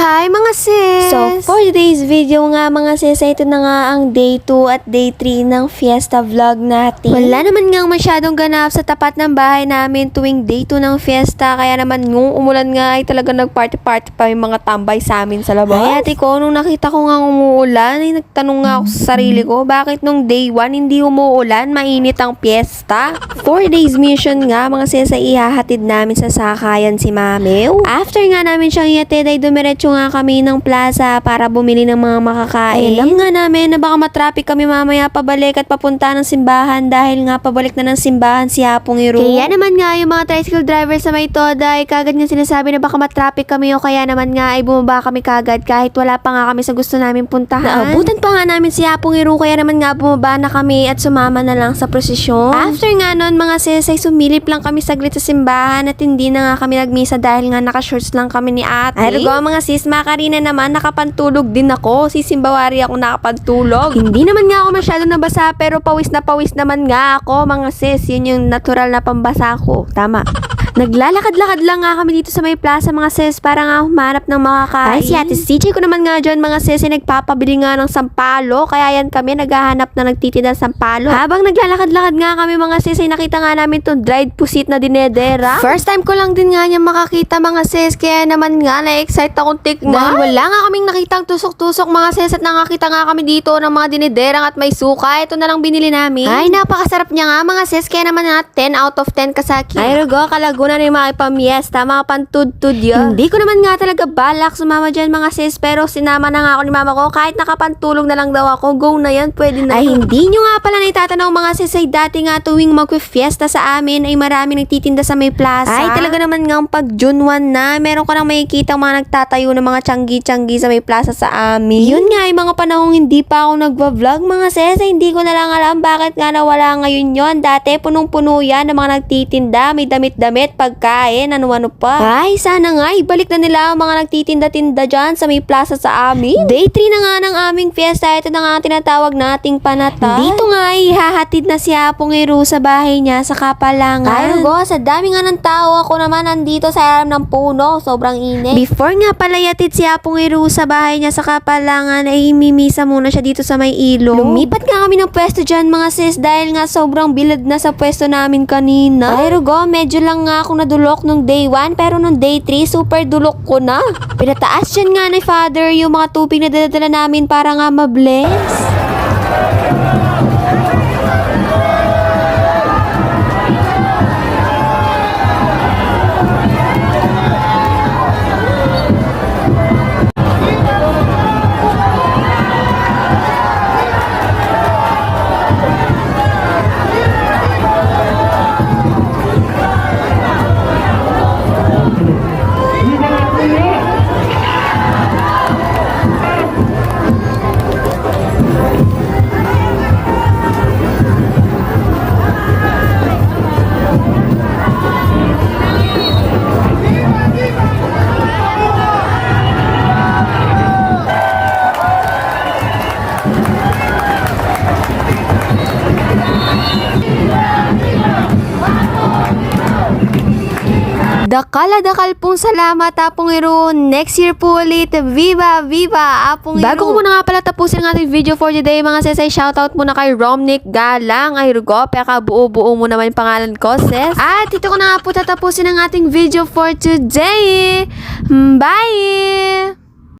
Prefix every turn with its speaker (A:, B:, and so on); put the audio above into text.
A: Hi mga sis!
B: So, for today's video nga mga sis, ito na nga ang day 2 at day 3 ng fiesta vlog natin. Wala naman nga masyadong ganap sa tapat ng bahay namin tuwing day 2 ng fiesta, kaya naman nung umulan nga ay talaga nagparty-party pa yung mga tambay sa amin sa labas. Ay ate ko, nung nakita ko nga umuulan, ay nagtanong nga ako sa sarili ko, bakit nung day 1 hindi umuulan, mainit ang fiesta? 4 days mission nga mga sis ay ihahatid namin sa sakayan si Mamew. After nga namin siyang ihatid ay dumiretso nga kami ng plaza para bumili ng mga makakain. Ay, alam nga namin na baka matraffic kami mamaya pabalik at papunta ng simbahan dahil nga pabalik na ng simbahan si Hapong Iru. Kaya naman nga yung mga tricycle driver sa may toda ay kagad nga sinasabi na baka matraffic kami o kaya naman nga ay bumaba kami kagad kahit wala pa nga kami sa gusto namin puntahan. Naabutan pa nga namin si Hapong Iru kaya naman nga bumaba na kami at sumama na lang sa prosesyon. After nga nun mga sis ay sumilip lang kami saglit sa simbahan at hindi na nga kami nagmisa dahil nga naka-shorts lang kami ni ate. Ay rugo mga sis, Makarina naman nakapantulog din ako. Si Simbawari ako nakapantulog. Hindi naman nga ako masyadong nabasa pero pawis na pawis naman nga ako mga sis. Yun yung natural na pambasa ko. Tama. Naglalakad-lakad lang nga kami dito sa may plaza mga sis para nga humanap ng makakain. Ay si ate CJ ko naman nga dyan mga sis ay nagpapabili nga ng sampalo. Kaya yan kami naghahanap na nagtitinda ng sampalo. Habang naglalakad-lakad nga kami mga sis ay nakita nga namin tong dried pusit na dinedera. First time ko lang din nga niya makakita mga sis. Kaya naman nga na-excite akong tikman. Dahil wala nga kaming nakitang tusok-tusok mga sis at nakakita nga kami dito ng mga dinederang at may suka. Ito na lang binili namin. Ay napakasarap niya nga mga sis. Kaya naman nga 10 out of 10 kasaki. Ay rugo kalago na rin mga ipamiesta, mga pantud-tud yun. Hindi ko naman nga talaga balak sumama dyan mga sis, pero sinama na nga ako ni mama ko, kahit nakapantulog na lang daw ako, go na yan, pwede na. Ay hindi nyo nga pala naitatanong mga sis, ay dati nga tuwing mag-fiesta sa amin, ay marami nagtitinda sa may plaza. Ay talaga naman nga pag June 1 na, meron ka nang makikita mga nagtatayo ng mga tiyanggi-tiyanggi sa may plaza sa amin. Yun nga ay mga panahong hindi pa ako nagva-vlog mga sis, ay hindi ko na lang alam bakit nga nawala ngayon yon. Dati punong-puno yan ng mga nagtitinda, may damit-damit, pagkain, ano-ano pa. Ay, sana nga, ibalik na nila ang mga nagtitinda-tinda dyan sa may plaza sa amin. Day 3 na nga ng aming fiesta, ito na nga ang tinatawag nating panata. Dito nga, ihahatid na si Hapong Iru sa bahay niya sa Kapalangan. Ay, rugo, sa dami nga ng tao, ako naman nandito sa ilalim ng puno, sobrang init. Before nga pala ihatid si Hapong Iru sa bahay niya sa Kapalangan, ay mimisa muna siya dito sa may ilog. Lumipat nga kami ng pwesto dyan mga sis, dahil nga sobrang bilad na sa pwesto namin kanina. Ay, rugo, medyo lang nga ako nadulok nung day 1 pero nung day 3 super dulok ko na. Pinataas dyan nga ni Father yung mga tubig na daladala namin para nga ma-bless. Dakal pong salamat Hapong Iru. Next year po ulit. Viva! Viva! Hapong Iru. Bago ko muna nga pala tapusin ang ating video for today mga sis, ay shoutout muna kay Romnick Galang. Ay rugo, peka buo-buo mo naman yung pangalan ko sis. At ito ko na nga po tatapusin ang ating video for today. Bye!